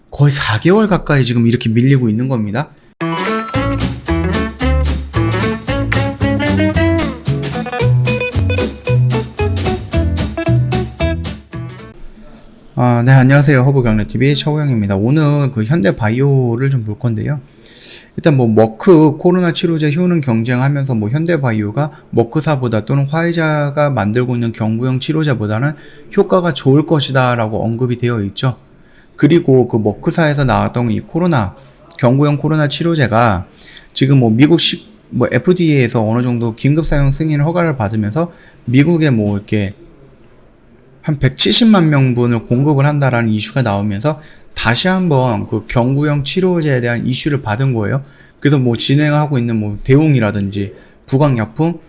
거의 4개월 가까이 지금 이렇게 밀리고 있는 겁니다. 네, 안녕하세요. 허브경제TV 최호영입니다. 오늘 그 현대바이오를 좀 볼 건데요. 일단 머크 코로나 치료제 효능 경쟁하면서 현대바이오가 머크사보다 또는 화이자가 만들고 있는 경구용 치료제보다는 효과가 좋을 것이다 라고 언급이 되어 있죠. 그리고 그 머크사에서 나왔던 이 경구용 코로나 치료제가 지금 미국 FDA에서 어느 정도 긴급 사용 승인 허가를 받으면서 미국에 이렇게 한 170만 명분을 공급을 한다라는 이슈가 나오면서 다시 한번 그 경구용 치료제에 대한 이슈를 받은 거예요. 그래서 진행하고 있는 대웅이라든지 부강약품,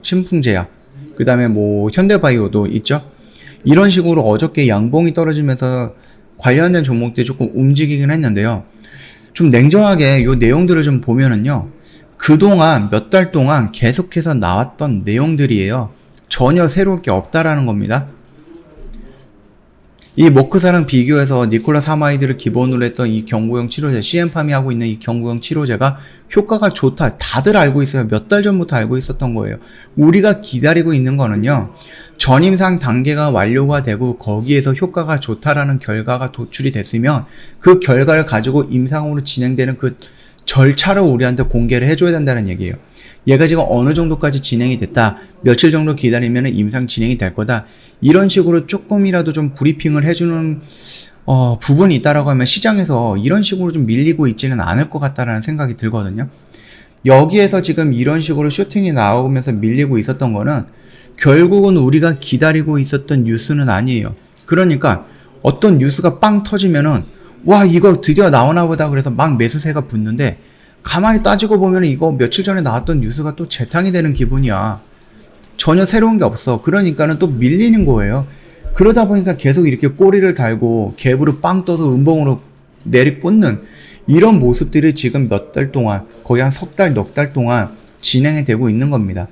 신풍제약, 그 다음에 현대바이오도 있죠. 이런 식으로 어저께 양봉이 떨어지면서 관련된 종목들이 조금 움직이긴 했는데요. 좀 냉정하게 요 내용들을 좀 보면은요, 그동안 몇 달 동안 계속해서 나왔던 내용들이에요. 전혀 새로울 게 없다라는 겁니다. 이 머크사랑 비교해서 니콜라사마이드를 기본으로 했던 이 경구용 치료제, CM팜이 하고 있는 이 경구용 치료제가 효과가 좋다. 다들 알고 있어요. 몇 달 전부터 알고 있었던 거예요. 우리가 기다리고 있는 거는요, 전임상 단계가 완료가 되고 거기에서 효과가 좋다라는 결과가 도출이 됐으면 그 결과를 가지고 임상으로 진행되는 그 절차를 우리한테 공개를 해줘야 된다는 얘기예요. 얘가 지금 어느 정도까지 진행이 됐다, 며칠 정도 기다리면 임상 진행이 될 거다, 이런 식으로 조금이라도 좀 브리핑을 해주는 부분이 있다라고 하면 시장에서 이런 식으로 좀 밀리고 있지는 않을 것 같다라는 생각이 들거든요. 여기에서 지금 이런 식으로 슈팅이 나오면서 밀리고 있었던 거는 결국은 우리가 기다리고 있었던 뉴스는 아니에요. 그러니까 어떤 뉴스가 빵 터지면은 와, 이거 드디어 나오나 보다 그래서 막 매수세가 붙는데, 가만히 따지고 보면 이거 며칠 전에 나왔던 뉴스가 또 재탕이 되는 기분이야. 전혀 새로운 게 없어. 그러니까는 또 밀리는 거예요. 그러다 보니까 계속 이렇게 꼬리를 달고 갭으로 빵 떠서 음봉으로 내리꽂는 이런 모습들이 지금 몇 달 동안, 거의 한 석 달, 넉 달 동안 진행이 되고 있는 겁니다.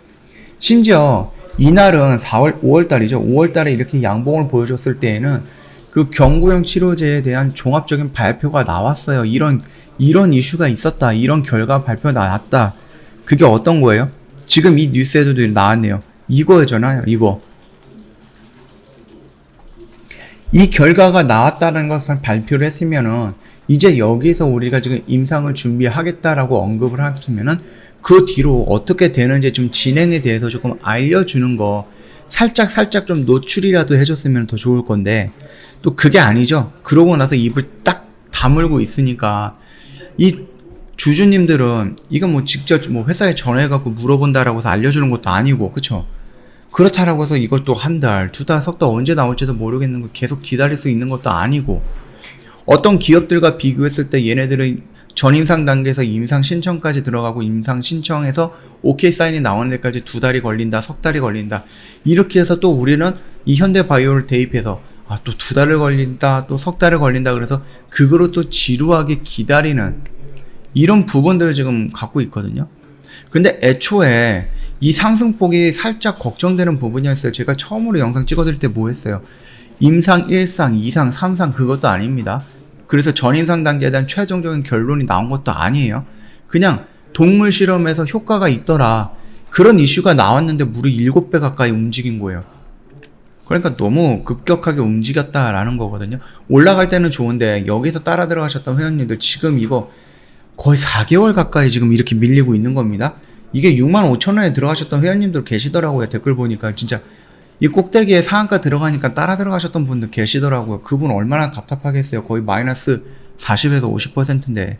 심지어 이날은 5월 달이죠. 5월 달에 이렇게 양봉을 보여줬을 때에는 그 경구용 치료제에 대한 종합적인 발표가 나왔어요. 이런 이슈가 있었다. 이런 결과 발표 나왔다. 그게 어떤 거예요? 지금 이 뉴스에도 나왔네요. 이거잖아요. 이거. 이 결과가 나왔다는 것을 발표를 했으면은 이제 여기서 우리가 지금 임상을 준비하겠다라고 언급을 했으면은 그 뒤로 어떻게 되는지 좀 진행에 대해서 조금 알려주는 거 살짝 좀 노출이라도 해줬으면 더 좋을 건데, 또 그게 아니죠. 그러고 나서 입을 딱 다물고 있으니까 이 주주님들은 이거 직접 회사에 전화해갖고 물어본다라고 해서 알려주는 것도 아니고, 그쵸? 그렇다라고 해서 이걸 또 한 달, 두 달, 석 달 언제 나올지도 모르겠는 거 계속 기다릴 수 있는 것도 아니고, 어떤 기업들과 비교했을 때 얘네들은 전임상 단계에서 임상 신청까지 들어가고 임상 신청에서 오케이 사인이 나오는 데까지 두 달이 걸린다, 석 달이 걸린다. 이렇게 해서 또 우리는 이 현대바이오를 대입해서 또 두 달을 걸린다, 또 석 달을 걸린다 그래서 그거로 또 지루하게 기다리는 이런 부분들을 지금 갖고 있거든요. 근데 애초에 이 상승폭이 살짝 걱정되는 부분이었어요. 제가 처음으로 영상 찍어드릴 때 뭐 했어요? 임상 1상, 2상, 3상 그것도 아닙니다. 그래서 전임상 단계에 대한 최종적인 결론이 나온 것도 아니에요. 그냥 동물 실험에서 효과가 있더라, 그런 이슈가 나왔는데 무려 7배 가까이 움직인 거예요. 그러니까 너무 급격하게 움직였다라는 거거든요. 올라갈 때는 좋은데 여기서 따라 들어가셨던 회원님들 지금 이거 거의 4개월 가까이 지금 이렇게 밀리고 있는 겁니다. 이게 65,000원에 들어가셨던 회원님들 계시더라고요. 댓글 보니까 진짜 이 꼭대기에 상한가 들어가니까 따라 들어가셨던 분들 계시더라고요. 그분 얼마나 답답하겠어요. 거의 마이너스 40에서 50%인데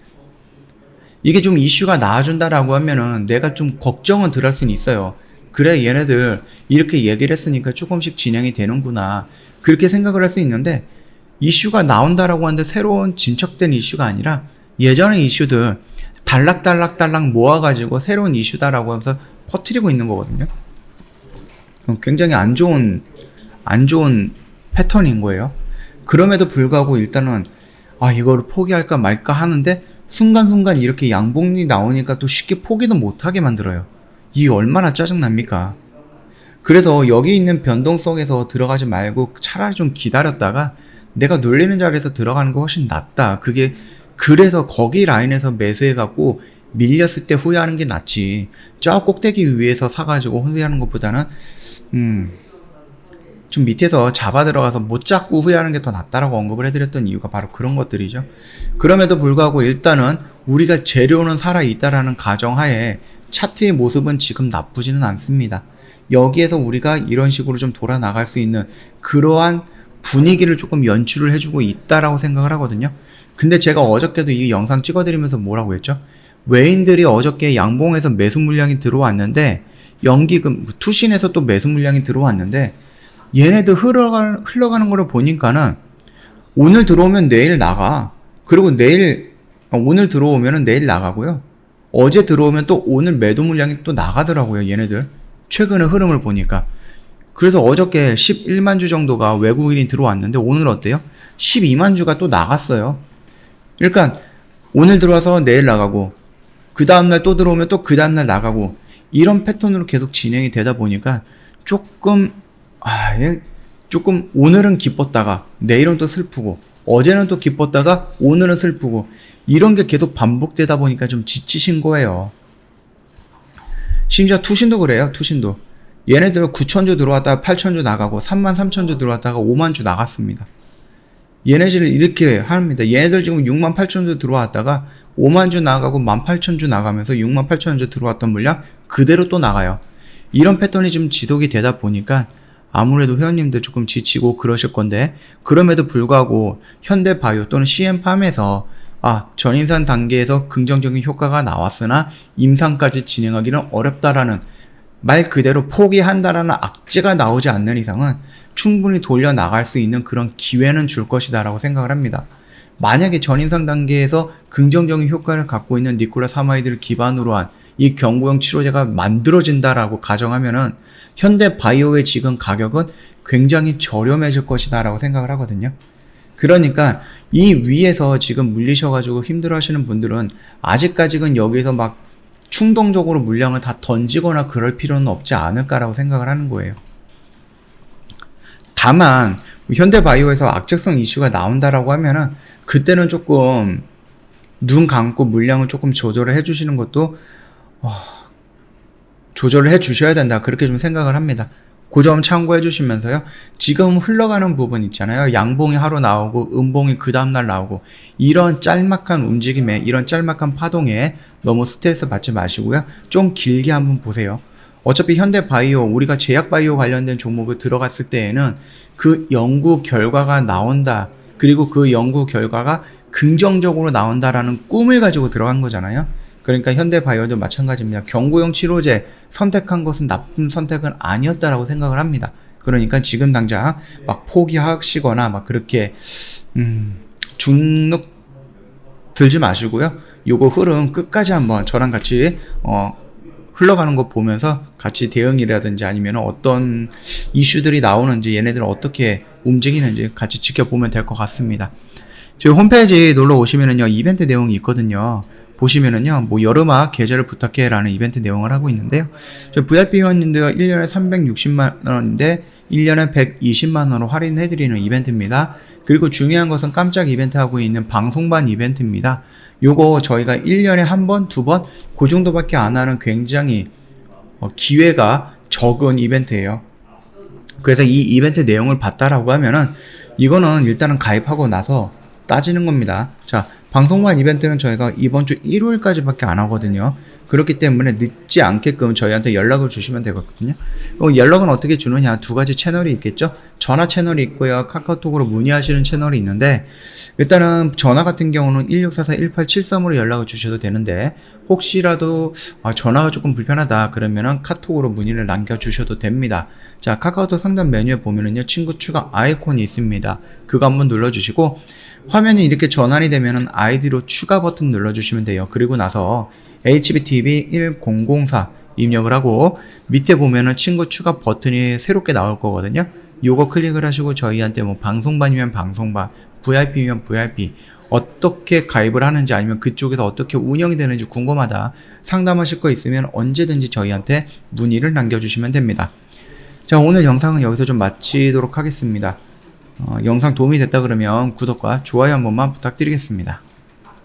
이게 좀 이슈가 나와준다라고 하면은 내가 좀 걱정은 덜 할 수는 있어요. 그래, 얘네들 이렇게 얘기를 했으니까 조금씩 진행이 되는구나, 그렇게 생각을 할 수 있는데, 이슈가 나온다라고 하는데 새로운 진척된 이슈가 아니라 예전의 이슈들 달락달락 모아가지고 새로운 이슈다라고 하면서 퍼뜨리고 있는 거거든요. 굉장히 안 좋은 패턴인 거예요. 그럼에도 불구하고 일단은 이거를 포기할까 말까 하는데 순간순간 이렇게 양봉이 나오니까 또 쉽게 포기도 못하게 만들어요. 이게 얼마나 짜증납니까? 그래서 여기 있는 변동성에서 들어가지 말고 차라리 좀 기다렸다가 내가 눌리는 자리에서 들어가는 거 훨씬 낫다. 그게 그래서 거기 라인에서 매수해갖고 밀렸을 때 후회하는 게 낫지. 저 꼭대기 위에서 사가지고 후회하는 것보다는 좀 밑에서 잡아 들어가서 못 잡고 후회하는 게 더 낫다라고 언급을 해드렸던 이유가 바로 그런 것들이죠. 그럼에도 불구하고 일단은 우리가 재료는 살아있다라는 가정하에 차트의 모습은 지금 나쁘지는 않습니다. 여기에서 우리가 이런 식으로 좀 돌아 나갈 수 있는 그러한 분위기를 조금 연출을 해주고 있다라고 생각을 하거든요. 근데 제가 어저께도 이 영상 찍어드리면서 뭐라고 했죠? 외인들이 어저께 양봉에서 매수 물량이 들어왔는데 연기금 투신에서 또 매수 물량이 들어왔는데 얘네들 흘러가는 거를 보니까는 오늘 들어오면 내일 나가. 그리고 오늘 들어오면은 내일 나가고요. 어제 들어오면 또 오늘 매도 물량이 또 나가더라고요, 얘네들. 최근의 흐름을 보니까. 그래서 어저께 11만 주 정도가 외국인이 들어왔는데 오늘 어때요? 12만 주가 또 나갔어요. 그러니까 오늘 들어와서 내일 나가고 그 다음날 또 들어오면 또 그 다음날 나가고 이런 패턴으로 계속 진행이 되다 보니까 조금 오늘은 기뻤다가 내일은 또 슬프고 어제는 또 기뻤다가 오늘은 슬프고 이런 게 계속 반복되다 보니까 좀 지치신 거예요. 심지어 투신도 그래요. 투신도 얘네들은 9,000주 들어왔다가 8,000주 나가고 33,000주 들어왔다가 5만주 나갔습니다. 얘네들을 이렇게 합니다. 얘네들 지금 68,000주 들어왔다가 5만주 나가고 18,000주 나가면서 68,000주 들어왔던 물량 그대로 또 나가요. 이런 패턴이 좀 지속이 되다 보니까 아무래도 회원님들 조금 지치고 그러실 건데, 그럼에도 불구하고 현대바이오 또는 CM팜에서 전인상 단계에서 긍정적인 효과가 나왔으나 임상까지 진행하기는 어렵다라는 말 그대로 포기한다라는 악재가 나오지 않는 이상은 충분히 돌려나갈 수 있는 그런 기회는 줄 것이다 라고 생각을 합니다. 만약에 전인상 단계에서 긍정적인 효과를 갖고 있는 니콜라사마이드를 기반으로 한 이 경구용 치료제가 만들어진다라고 가정하면은 현대바이오의 지금 가격은 굉장히 저렴해질 것이다 라고 생각을 하거든요. 그러니까 이 위에서 지금 물리셔가지고 힘들어 하시는 분들은 아직까지는 여기서 막 충동적으로 물량을 다 던지거나 그럴 필요는 없지 않을까라고 생각을 하는 거예요. 다만 현대바이오에서 악재성 이슈가 나온다라고 하면은 그때는 조금 눈 감고 물량을 조금 조절을 해주시는 것도 조절을 해주셔야 된다, 그렇게 좀 생각을 합니다. 그 점 참고해 주시면서요. 지금 흘러가는 부분 있잖아요. 양봉이 하루 나오고 음봉이 그 다음날 나오고 이런 짤막한 움직임에, 이런 짤막한 파동에 너무 스트레스 받지 마시고요. 좀 길게 한번 보세요. 어차피 현대바이오, 우리가 제약바이오 관련된 종목을 들어갔을 때에는 그 연구 결과가 나온다, 그리고 그 연구 결과가 긍정적으로 나온다라는 꿈을 가지고 들어간 거잖아요. 그러니까 현대바이오도 마찬가지입니다. 경구용 치료제 선택한 것은 나쁜 선택은 아니었다라고 생각을 합니다. 그러니까 지금 당장 막 포기하시거나 막 그렇게 중눅 들지 마시고요. 요거 흐름 끝까지 한번 저랑 같이 흘러가는 거 보면서 같이 대응이라든지 아니면 어떤 이슈들이 나오는지, 얘네들은 어떻게 움직이는지 같이 지켜보면 될 것 같습니다. 저희 홈페이지 놀러 오시면은요, 이벤트 내용이 있거든요. 보시면은요, 뭐 여름아 계절을 부탁해 라는 이벤트 내용을 하고 있는데요. 저 VIP 회원님들 1년에 360만원인데 1년에 120만원으로 할인해드리는 이벤트입니다. 그리고 중요한 것은 깜짝 이벤트 하고 있는 방송반 이벤트입니다. 요거 저희가 1년에 한 번, 두 번, 그 정도밖에 안 하는 굉장히 기회가 적은 이벤트예요. 그래서 이 이벤트 내용을 봤다라고 하면은 이거는 일단은 가입하고 나서 따지는 겁니다. 자, 방송반 이벤트는 저희가 이번 주 일요일까지밖에 안 하거든요. 그렇기 때문에 늦지 않게끔 저희한테 연락을 주시면 되거든요. 연락은 어떻게 주느냐, 두 가지 채널이 있겠죠. 전화 채널이 있고요, 카카오톡으로 문의하시는 채널이 있는데, 일단은 전화 같은 경우는 1644-1873으로 연락을 주셔도 되는데, 혹시라도 전화가 조금 불편하다 그러면은 카톡으로 문의를 남겨주셔도 됩니다. 자, 카카오톡 상단 메뉴에 보면은요, 친구 추가 아이콘이 있습니다. 그거 한번 눌러주시고, 화면이 이렇게 전환이 되면은 아이디로 추가 버튼 눌러주시면 돼요. 그리고 나서 HBTV1004 입력을 하고 밑에 보면은 친구 추가 버튼이 새롭게 나올 거거든요. 요거 클릭을 하시고 저희한테 뭐 방송반이면 방송반, VIP면 VIP, 어떻게 가입을 하는지 아니면 그쪽에서 어떻게 운영이 되는지 궁금하다, 상담하실 거 있으면 언제든지 저희한테 문의를 남겨주시면 됩니다. 자, 오늘 영상은 여기서 좀 마치도록 하겠습니다. 영상 도움이 됐다 그러면 구독과 좋아요 한 번만 부탁드리겠습니다.